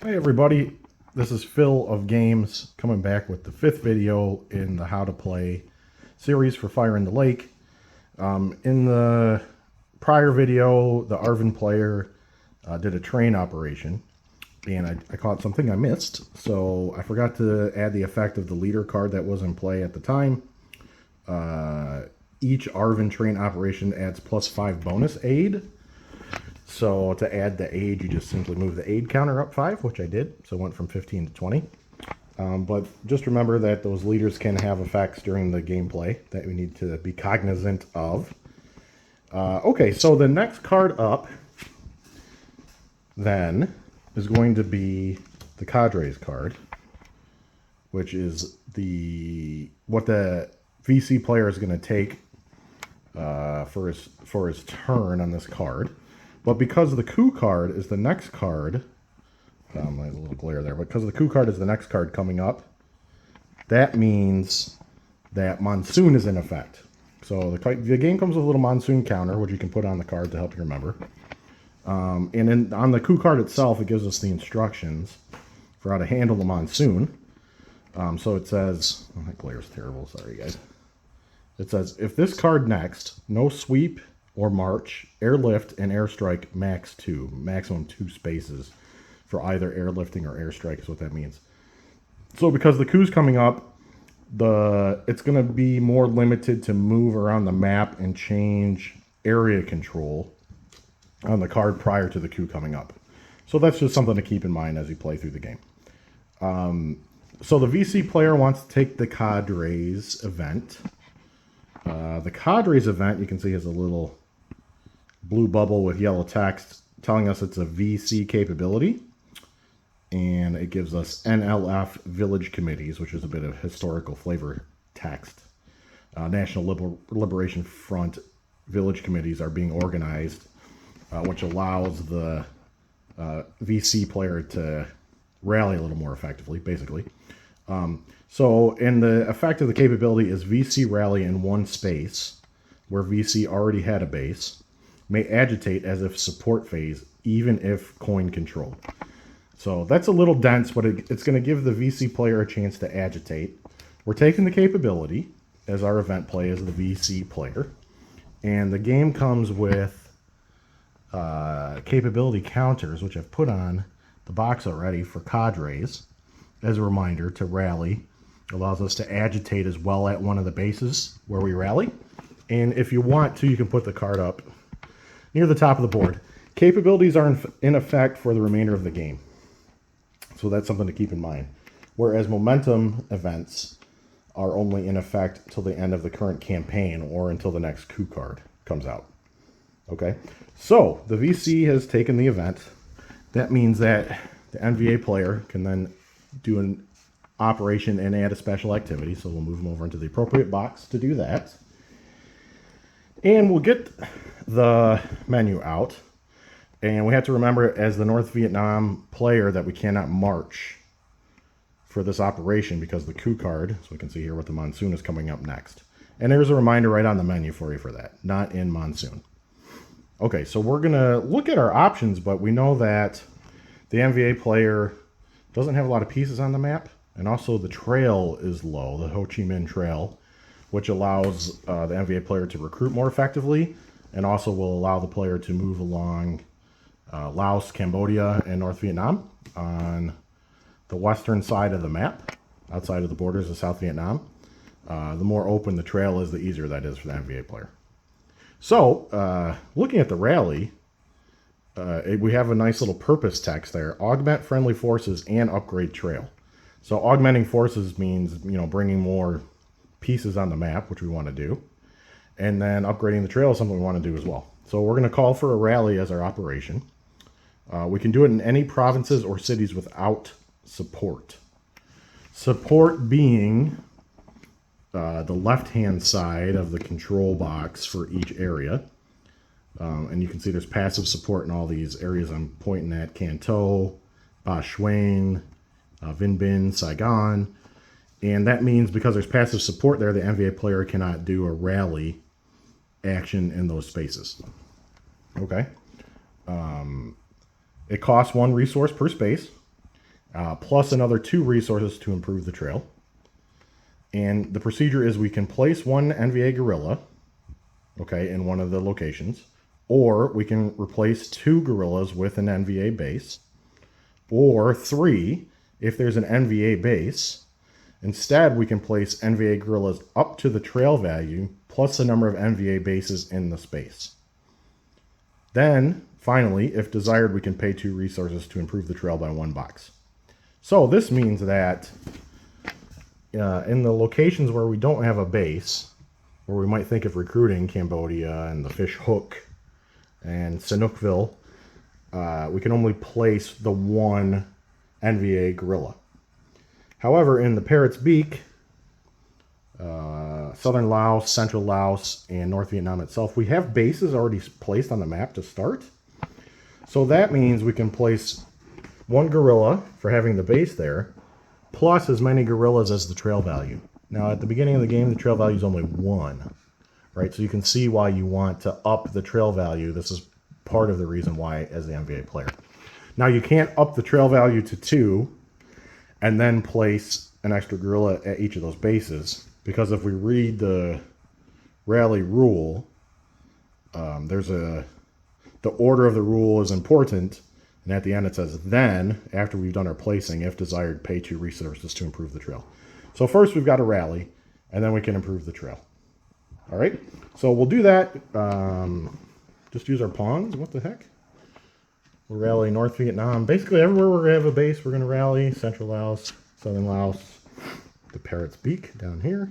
Hey everybody, this is Phil of Games coming back with the 5th video in the How to Play series for Fire in the Lake. In the prior video, the Arvin player did a train operation, and I caught something I missed, so I forgot to add the effect of the leader card that was in play at the time. Each Arvin train operation adds +5 bonus aid. So to add the aid, you just simply move the aid counter up 5, which I did. So it went from 15 to 20. But just remember that those leaders can have effects during the gameplay that we need to be cognizant of. Okay, so the next card up then is going to be the cadres card, which is what the VC player is going to take for his turn on this card. But because the coup card is the next card, there's a little glare there, but because the coup card is the next card coming up, that means that monsoon is in effect. So the game comes with a little monsoon counter, which you can put on the card to help you remember. And then on the coup card itself, it gives us the instructions for how to handle the monsoon. So it says, oh, that glare is terrible, sorry guys. It says, if this card next, no sweep or march, airlift, and airstrike maximum 2 spaces for either airlifting or airstrike is what that means. So because the coup's coming up, it's going to be more limited to move around the map and change area control on the card prior to the coup coming up. So that's just something to keep in mind as you play through the game. So the VC player wants to take the cadres event. The cadres event, you can see, has a little blue bubble with yellow text telling us it's a VC capability, and it gives us NLF village committees, which is a bit of historical flavor text. National Liberation Front village committees are being organized, which allows the VC player to rally a little more effectively, basically. So in the effect of the capability is VC rally in one space where VC already had a base, may agitate as if support phase, even if coin control. So that's a little dense, but it's going to give the VC player a chance to agitate. We're taking the capability as our event play as the VC player, and the game comes with capability counters, which I've put on the box already for cadres as a reminder to rally. Allows us to agitate as well at one of the bases where we rally. And if you want to, you can put the card up near the top of the board. Capabilities are in effect for the remainder of the game. So that's something to keep in mind. Whereas momentum events are only in effect till the end of the current campaign or until the next coup card comes out. Okay, so the VC has taken the event. That means that the NVA player can then do an operation and add a special activity. So we'll move them over into the appropriate box to do that. And we'll get the menu out. And we have to remember as the North Vietnam player that we cannot march for this operation because the coup card, so we can see here what the monsoon is coming up next. And there's a reminder right on the menu for you for that, not in monsoon. Okay, so we're going to look at our options, but we know that the NVA player doesn't have a lot of pieces on the map. And also the trail is low, the Ho Chi Minh Trail, which allows the NVA player to recruit more effectively and also will allow the player to move along Laos, Cambodia, and North Vietnam on the western side of the map, outside of the borders of South Vietnam. The more open the trail is, the easier that is for the NVA player. So, looking at the rally, we have a nice little purpose text there. Augment friendly forces and upgrade trail. So augmenting forces means, bringing more pieces on the map, which we want to do. And then upgrading the trail is something we want to do as well. So we're going to call for a rally as our operation. We can do it in any provinces or cities without support. Support being the left-hand side of the control box for each area. And you can see there's passive support in all these areas I'm pointing at. Can Tho, Ba Xuan, Vinh Binh, Saigon. And that means because there's passive support there, the NVA player cannot do a rally action in those spaces. Okay. It costs 1 resource per space. plus another 2 resources to improve the trail. And the procedure is we can place one NVA guerrilla, okay, in one of the locations, or we can replace 2 guerrillas with an NVA base, or 3 if there's an NVA base. Instead, we can place NVA guerrillas up to the trail value plus the number of NVA bases in the space. Then, finally, if desired, we can pay 2 resources to improve the trail by 1 box. So this means that in the locations where we don't have a base, where we might think of recruiting, Cambodia and the Fish Hook and Sanookville, we can only place the 1 NVA guerrilla. However, in the Parrot's Beak, Southern Laos, Central Laos, and North Vietnam itself, we have bases already placed on the map to start. So that means we can place 1 guerrilla for having the base there, plus as many guerrillas as the trail value. Now, at the beginning of the game, the trail value is only 1, right? So you can see why you want to up the trail value. This is part of the reason why as the NVA player. Now, you can't up the trail value to 2 and then place an extra guerrilla at each of those bases, because if we read the rally rule, the order of the rule is important, and at the end it says, then, after we've done our placing, if desired, pay 2 resources to improve the trail. So first we've got to rally, and then we can improve the trail. All right, so we'll do that. Just use our pawns. What the heck? We'll rally North Vietnam. Basically, everywhere we're going to have a base, we're going to rally. Central Laos, Southern Laos, the Parrot's Beak down here.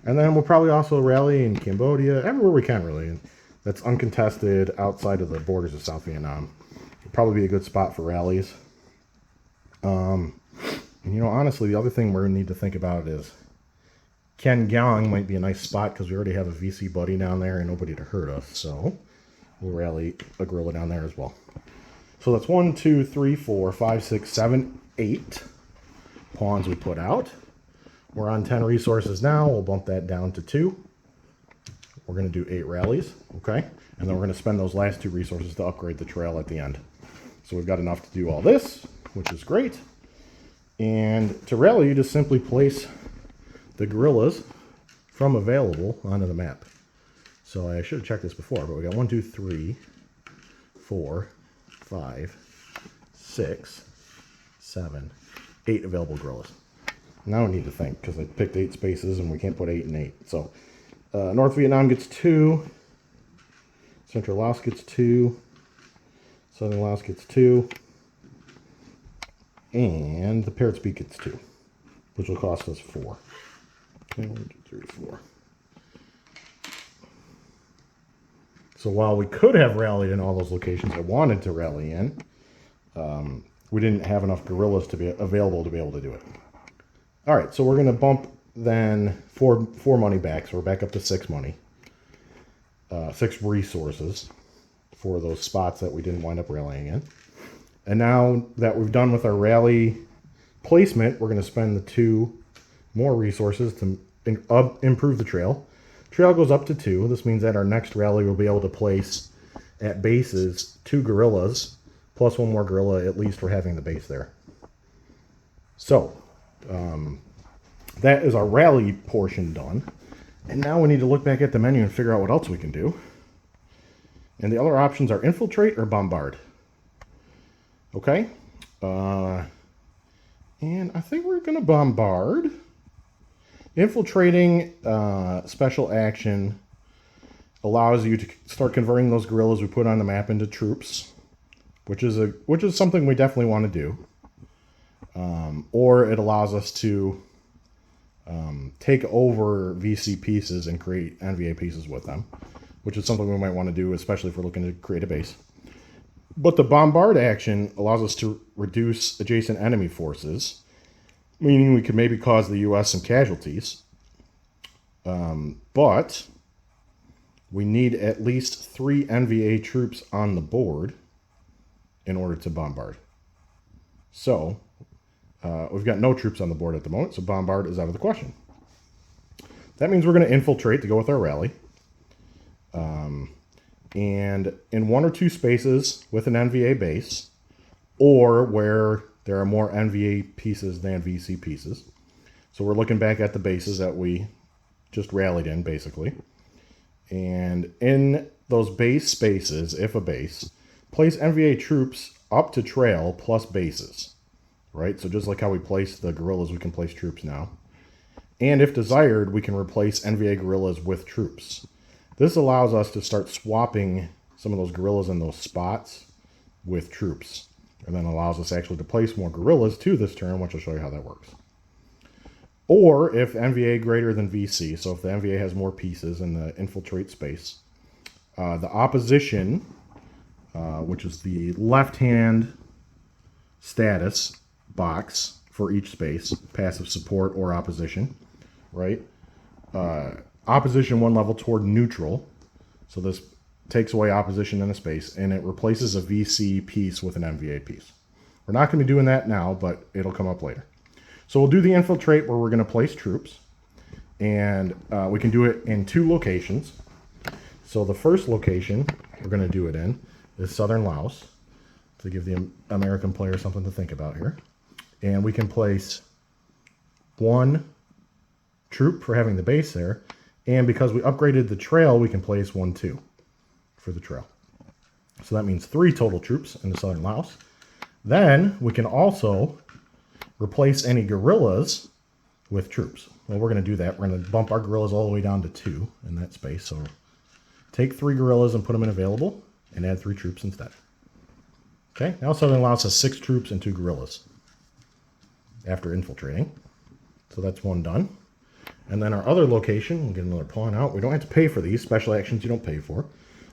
And then we'll probably also rally in Cambodia, everywhere we can, really. And that's uncontested outside of the borders of South Vietnam. It'll probably be a good spot for rallies. And, you know, honestly, the other thing we're going to need to think about is Ken Giang might be a nice spot because we already have a VC buddy down there and nobody to hurt us. So we'll rally a guerrilla down there as well. So that's 1, 2, 3, 4, 5, 6, 7, 8 pawns we put out. We're on 10 resources now. We'll bump that down to 2. We're going to do 8 rallies, okay? And then we're going to spend those last 2 resources to upgrade the trail at the end. So we've got enough to do all this, which is great. And to rally, you just simply place the guerrillas from available onto the map. So I should have checked this before, but we got 1, 2, 3, 4, 5, 6, 7, 8 available guerrillas. Now we need to think, because I picked 8 spaces and we can't put 8 and 8. So North Vietnam gets 2, Central Laos gets 2, Southern Laos gets 2, and the Parrot's Beak gets 2, which will cost us 4. Okay, 1, 2, 3, 4. So while we could have rallied in all those locations I wanted to rally in, we didn't have enough guerrillas to be available to be able to do it. All right, so we're going to bump then 4 money back, so we're back up to 6 money. 6 resources for those spots that we didn't wind up rallying in. And now that we've done with our rally placement, we're going to spend the 2 more resources to improve the trail. Trail goes up to 2. This means that our next rally will be able to place at bases 2 guerrillas, plus 1 more guerrilla at least for having the base there. So, that is our rally portion done. And now we need to look back at the menu and figure out what else we can do. And the other options are infiltrate or bombard. Okay. And I think we're going to bombard. Infiltrating special action allows you to start converting those guerrillas we put on the map into troops, which is something we definitely want to do. Or it allows us to take over VC pieces and create NVA pieces with them, which is something we might want to do, especially if we're looking to create a base. But the bombard action allows us to reduce adjacent enemy forces, meaning we could maybe cause the U.S. some casualties. But we need at least 3 NVA troops on the board in order to bombard. So we've got no troops on the board at the moment, so bombard is out of the question. That means we're going to infiltrate to go with our rally. And in 1 or 2 spaces with an NVA base, or where there are more NVA pieces than VC pieces. So we're looking back at the bases that we just rallied in, basically. And in those base spaces, if a base, place NVA troops up to trail plus bases, right? So just like how we place the guerrillas, we can place troops now. And if desired, we can replace NVA guerrillas with troops. This allows us to start swapping some of those guerrillas in those spots with troops, and then allows us actually to place more guerrillas to this turn, which I'll show you how that works. Or if NVA greater than VC, so if the NVA has more pieces in the infiltrate space, the opposition, which is the left-hand status box for each space, passive support or opposition, right? Opposition 1 level toward neutral, so this takes away opposition in a space, and it replaces a VC piece with an NVA piece. We're not going to be doing that now, but it'll come up later. So we'll do the infiltrate where we're going to place troops, and we can do it in 2 locations. So the first location we're going to do it in is Southern Laos, to give the American player something to think about here. And we can place 1 troop for having the base there, and because we upgraded the trail, we can place 1, 2 for the trail. So that means 3 total troops in the Southern Laos. Then we can also replace any guerrillas with troops. Well, we're going to do that. We're going to bump our guerrillas all the way down to 2 in that space. So take 3 guerrillas and put them in available, and add 3 troops instead. Okay, now Southern Laos has 6 troops and 2 guerrillas after infiltrating. So that's 1 done. And then our other location, we'll get another pawn out. We don't have to pay for these. Special actions you don't pay for.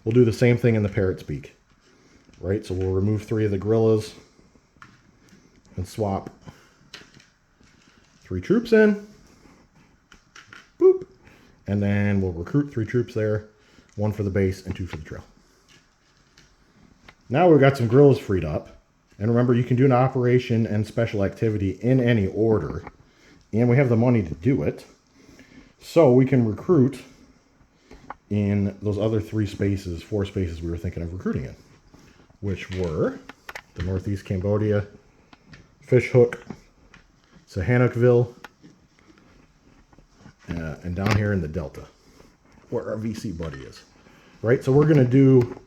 We'll do the same thing in the Parrot's Beak. Right, so we'll remove 3 of the guerrillas and swap 3 troops in. Boop. And then we'll recruit 3 troops there. 1 for the base and 2 for the trail. Now we've got some guerrillas freed up. And remember, you can do an operation and special activity in any order. And we have the money to do it. So we can recruit in those other 4 spaces we were thinking of recruiting in. Which were the Northeast Cambodia, Fishhook, Sihanoukville, and down here in the Delta, where our VC buddy is. Right, so we're going to do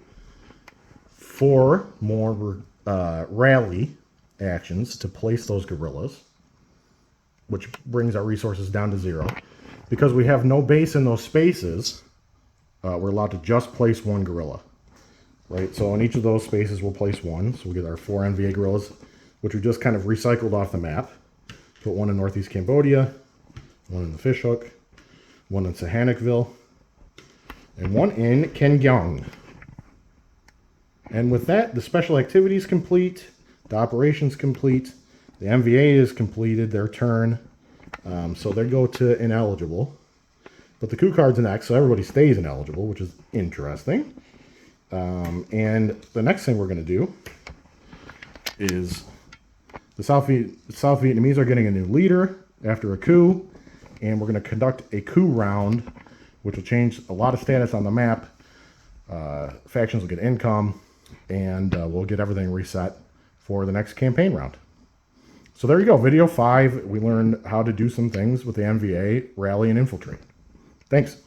4 more rally actions to place those guerrillas, which brings our resources down to 0. Because we have no base in those spaces, we're allowed to just place 1 guerrilla. Right, so in each of those spaces we'll place 1. So we'll get our 4 NVA guerrillas, which we just kind of recycled off the map. Put 1 in Northeast Cambodia, 1 in the Fishhook, 1 in Sihanoukville, and 1 in Kengyong. And with that, the special activity is complete, the operation's complete, the NVA is completed, their turn, so they go to ineligible. But the coup card's next, so everybody stays ineligible, which is interesting. And the next thing we're going to do is the South Vietnamese are getting a new leader after a coup, and we're going to conduct a coup round, which will change a lot of status on the map. Factions will get income, and we'll get everything reset for the next campaign round. So there you go, video 5. We learned how to do some things with the NVA, rally, and infiltrate. Thanks.